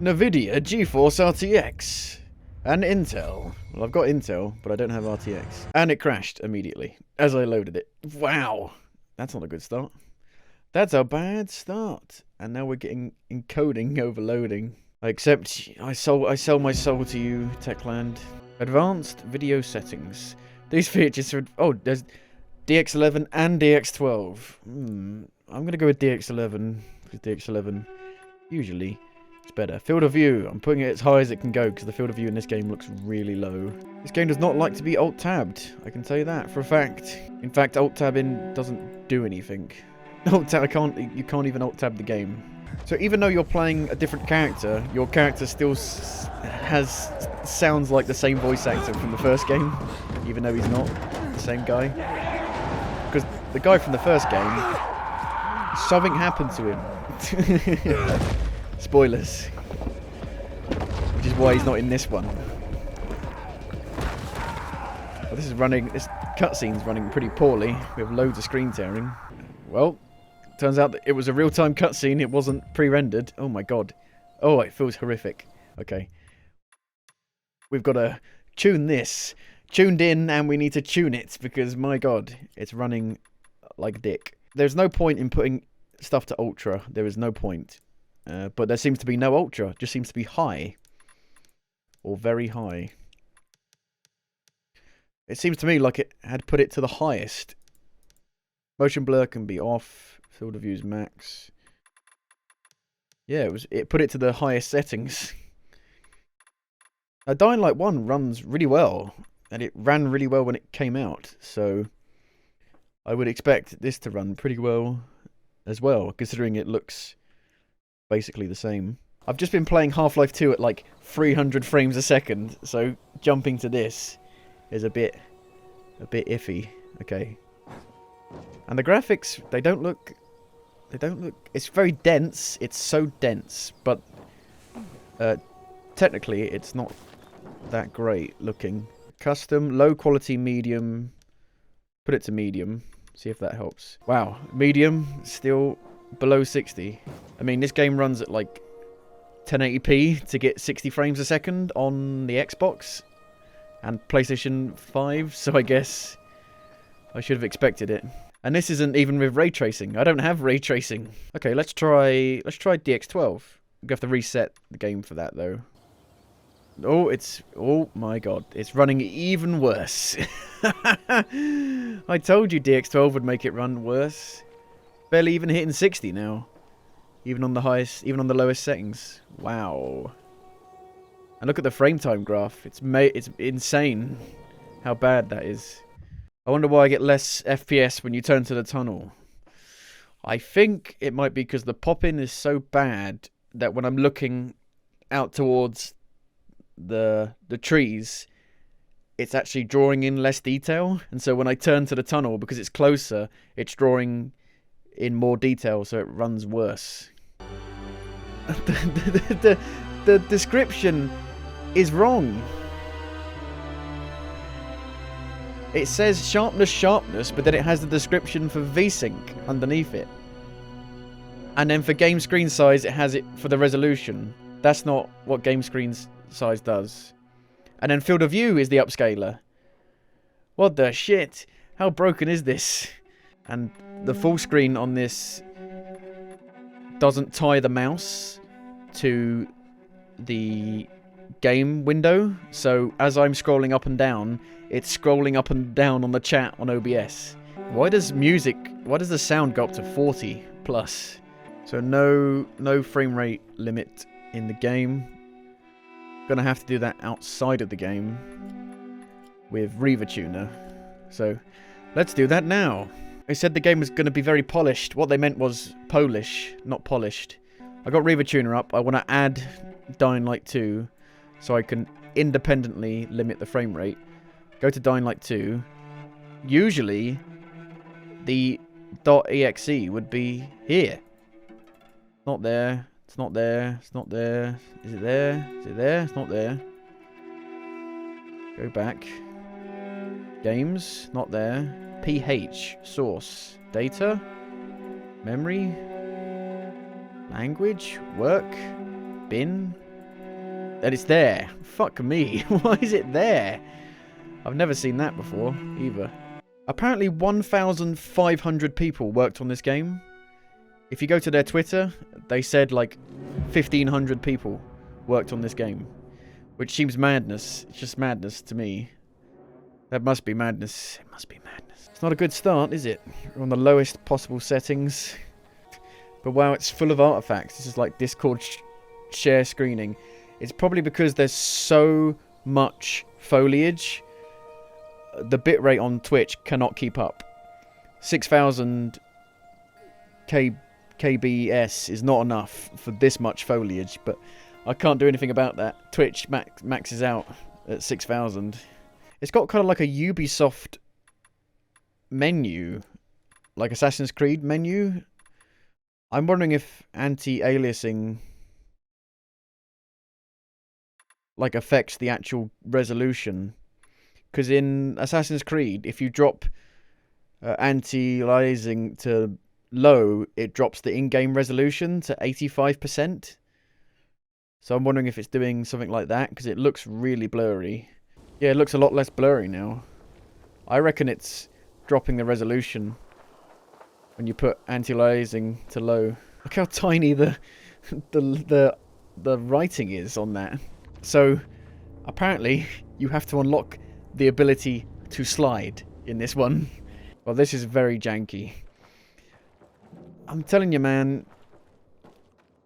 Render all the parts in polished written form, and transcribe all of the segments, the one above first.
NVIDIA GeForce RTX and Intel. Well, I've got Intel, but I don't have RTX. And it crashed immediately as I loaded it. Wow, that's not a good start. That's a bad start. And now we're getting encoding overloading. I accept. I sell my soul to you, Techland. Advanced video settings. These features are. Oh, there's DX11 and DX12. I'm gonna go with DX11 because DX11 usually it's better. Field of view. I'm putting it as high as it can go because the field of view in this game looks really low. This game does not like to be alt-tabbed. I can tell you that for a fact. In fact, alt-tabbing doesn't do anything. Alt-tab, you can't even alt-tab the game. So even though you're playing a different character, your character still sounds like the same voice actor from the first game, even though he's not the same guy. Because the guy from the first game, something happened to him. Spoilers. Which is why he's not in this one. Well, this cutscene's running pretty poorly. We have loads of screen tearing. Well, turns out that it was a real-time cutscene. It wasn't pre-rendered. Oh my god. Oh, it feels horrific. Okay. We've got to tune this. Tuned in, and we need to tune it because, my god, it's running like dick. There's no point in putting stuff to ultra. There is no point. But there seems to be no ultra. It just seems to be high. Or very high. It seems to me like it had put it to the highest. Motion blur can be off. Field of view's max. Yeah, it put it to the highest settings. Dying Light 1 runs really well. And it ran really well when it came out. So I would expect this to run pretty well as well, considering it looks basically the same. I've just been playing Half-Life 2 at like 300 frames a second, so jumping to this is a bit iffy. Okay. And the graphics, they don't look, it's very dense. It's so dense, but technically it's not that great looking. Custom, low quality, medium. Put it to medium. See if that helps. Wow, medium, still below 60. I mean, this game runs at like 1080p to get 60 frames a second on the Xbox and PlayStation 5, so I guess I should have expected it. And this isn't even with ray tracing. I don't have ray tracing. Okay, let's try DX12. We have to reset the game for that though. Oh my god, it's running even worse. I told you DX12 would make it run worse. Barely even hitting 60 now. Even on the lowest settings. Wow. And look at the frame time graph. It's insane how bad that is. I wonder why I get less FPS when you turn to the tunnel. I think it might be because the pop-in is so bad that when I'm looking out towards the trees, it's actually drawing in less detail. And so when I turn to the tunnel, because it's closer, it's drawing in more detail, so it runs worse. The description is wrong. It says sharpness, but then it has the description for VSync underneath it. And then for game screen size, it has it for the resolution. That's not what game screen size does. And then field of view is the upscaler. What the shit? How broken is this? And the full screen on this doesn't tie the mouse to the game window. So as I'm scrolling up and down, it's scrolling up and down on the chat on OBS. Why does the sound go up to 40 plus? So no frame rate limit in the game. Gonna have to do that outside of the game with Reaver Tuner. So let's do that now. They said the game was going to be very polished. What they meant was Polish, not polished. I got Reaver Tuner up. I want to add Dying Light 2 so I can independently limit the frame rate. Go to Dying Light 2. Usually, the .exe would be here. Not there. It's not there. It's not there. Is it there? Is it there? It's not there. Go back. Games. Not there. PH. Source. Data. Memory. Language. Work. Bin. And it's there. Fuck me. Why is it there? I've never seen that before, either. Apparently 1,500 people worked on this game. If you go to their Twitter, they said like 1,500 people worked on this game. Which seems madness. It's just madness to me. That must be madness. It must be madness. It's not a good start, is it? We're on the lowest possible settings. But wow, it's full of artifacts. This is like Discord share screening. It's probably because there's so much foliage. The bitrate on Twitch cannot keep up. 6,000 kbs is not enough for this much foliage, but I can't do anything about that. Twitch maxes out at 6,000. It's got kind of like a Ubisoft menu, like Assassin's Creed menu. I'm wondering if anti-aliasing like affects the actual resolution. Because in Assassin's Creed, if you drop anti-aliasing to low, it drops the in-game resolution to 85%. So I'm wondering if it's doing something like that, because it looks really blurry. Yeah, it looks a lot less blurry now. I reckon it's dropping the resolution when you put anti-aliasing to low. Look how tiny the writing is on that. So apparently you have to unlock the ability to slide in this one. Well, this is very janky. I'm telling you, man,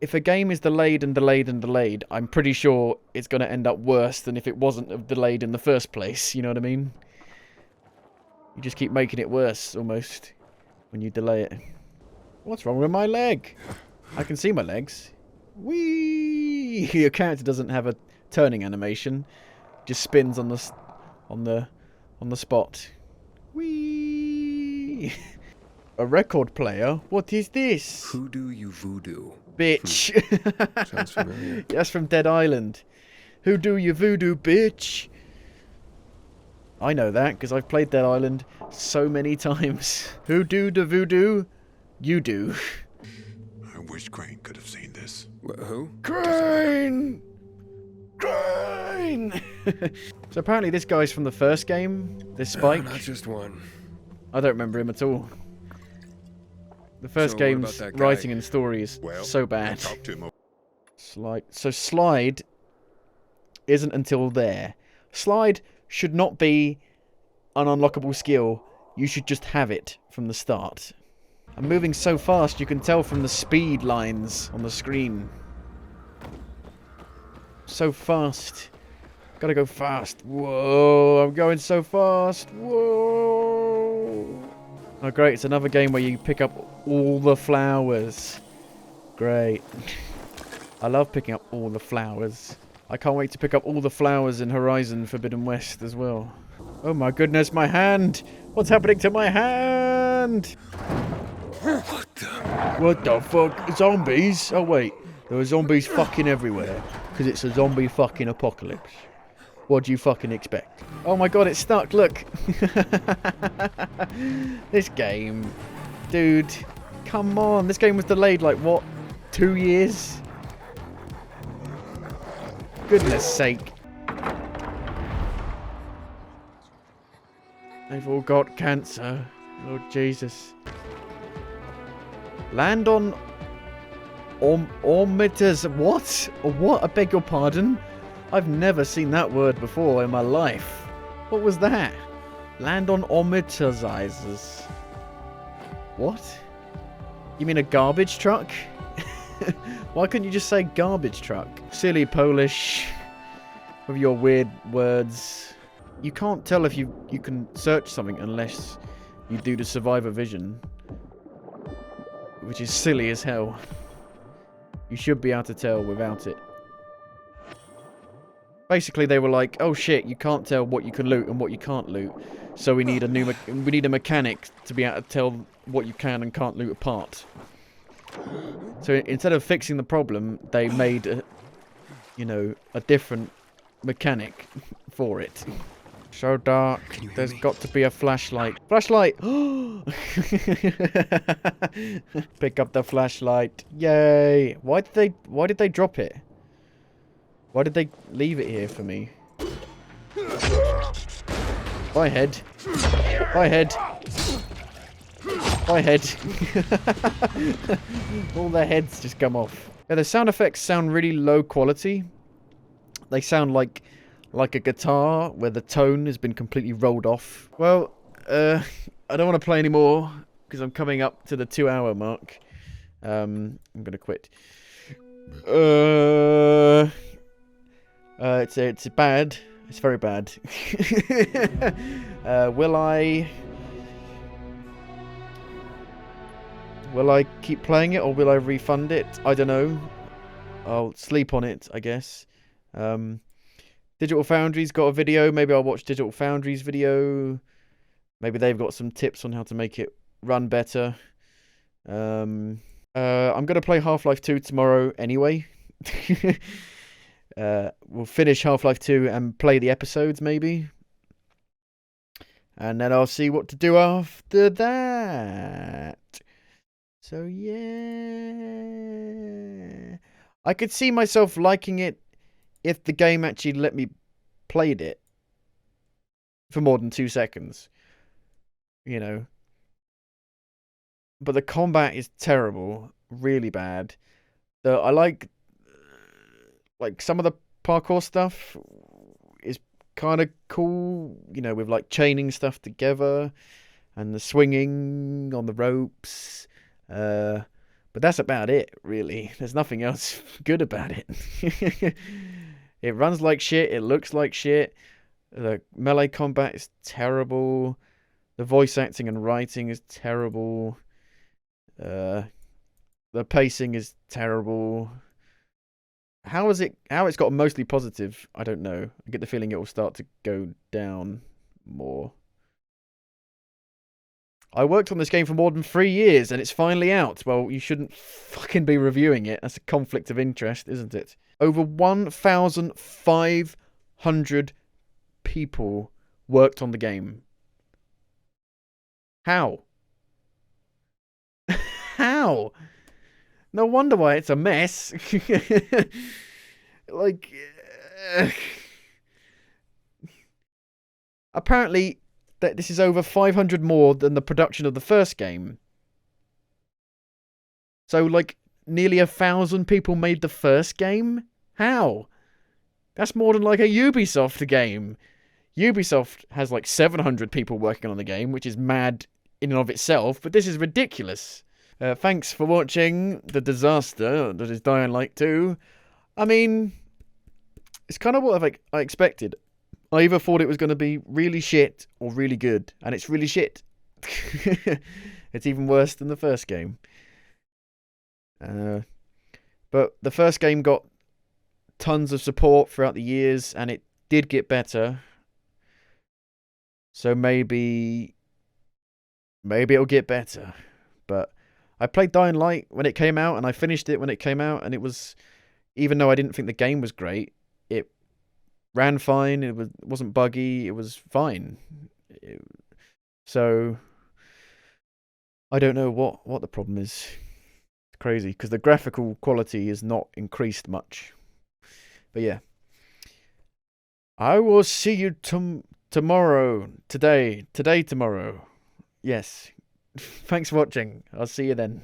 if a game is delayed and delayed and delayed, I'm pretty sure it's going to end up worse than if it wasn't delayed in the first place. You know what I mean? You just keep making it worse, almost, when you delay it. What's wrong with my leg? I can see my legs. Whee! Your character doesn't have a turning animation. Just spins on the spot. Whee! A record player? What is this? Hoodoo you voodoo. Bitch. Sounds familiar. That's from Dead Island. Who do you voodoo, bitch? I know that because I've played Dead Island so many times. Who do the voodoo? You do. I wish Crane could have seen this. Who? Crane! Crane! So apparently this guy's from the first game. This Spike. Not just one. I don't remember him at all. The first So what game's about that guy? writing and story is Well, so I bad. talked to him. Slide. So slide isn't until there. Slide should not be an unlockable skill. You should just have it from the start. I'm moving so fast you can tell from the speed lines on the screen. So fast. Gotta go fast. Whoa, I'm going so fast. Whoa. Oh great, it's another game where you pick up all the flowers. Great. I love picking up all the flowers. I can't wait to pick up all the flowers in Horizon Forbidden West as well. Oh my goodness, my hand! What's happening to my hand? What the fuck? Zombies? Oh wait, there are zombies fucking everywhere. Because it's a zombie fucking apocalypse. What do you fucking expect? Oh my god, it's stuck, look! This game. Dude, come on. This game was delayed like, what, 2 years? Goodness sake. They've all got cancer. Lord Jesus. Land on Ormitas. What? What? I beg your pardon? I've never seen that word before in my life. What was that? Land on Ormitazizers. What? You mean a garbage truck? Why couldn't you just say garbage truck? Silly Polish. With your weird words. You can't tell if you can search something unless you do the survivor vision. Which is silly as hell. You should be able to tell without it. Basically, they were like, "Oh shit, you can't tell what you can loot and what you can't loot, so we need a mechanic to be able to tell what you can and can't loot apart." So instead of fixing the problem, they made a different mechanic for it. So dark. There's got to be a flashlight. Flashlight! Pick up the flashlight. Yay! Why did they drop it? Why did they leave it here for me? Bye, head. Bye, head. Bye, head. All their heads just come off. Yeah, the sound effects sound really low quality. They sound like a guitar where the tone has been completely rolled off. Well, I don't want to play anymore because I'm coming up to the 2-hour mark. I'm gonna quit. It's bad. It's very bad. Will I keep playing it or will I refund it? I don't know. I'll sleep on it, I guess. Digital Foundry's got a video. Maybe I'll watch Digital Foundry's video. Maybe they've got some tips on how to make it run better. I'm gonna play Half-Life 2 tomorrow anyway. We'll finish Half-Life 2 and play the episodes maybe. And then I'll see what to do after that. So yeah. I could see myself liking it if the game actually let me play it for more than 2 seconds. You know. But the combat is terrible. Really bad. So I like some of the parkour stuff is kind of cool, you know, with like chaining stuff together and the swinging on the ropes. But that's about it, really. There's nothing else good about it. It runs like shit. It looks like shit. The melee combat is terrible. The voice acting and writing is terrible. The pacing is terrible. How it's got mostly positive, I don't know. I get the feeling it will start to go down more. I worked on this game for more than 3 years and it's finally out. Well, you shouldn't fucking be reviewing it. That's a conflict of interest, isn't it? Over 1,500 people worked on the game. How? How? No wonder why it's a mess. Like, apparently, this is over 500 more than the production of the first game. So, like, nearly 1,000 people made the first game? How? That's more than like a Ubisoft game. Ubisoft has like 700 people working on the game, which is mad in and of itself, but this is ridiculous. Thanks for watching the disaster that is Dying Light 2. I mean, it's kind of what I expected. I either thought it was going to be really shit or really good, and it's really shit. It's even worse than the first game. But the first game got tons of support throughout the years, and it did get better. So maybe it'll get better. But I played Dying Light when it came out, and I finished it when it came out, and it was, even though I didn't think the game was great, it ran fine, it wasn't buggy, it was fine. So I don't know what the problem is. It's crazy, because the graphical quality is not increased much. But yeah. I will see you tomorrow. Today, tomorrow. Yes. Thanks for watching. I'll see you then.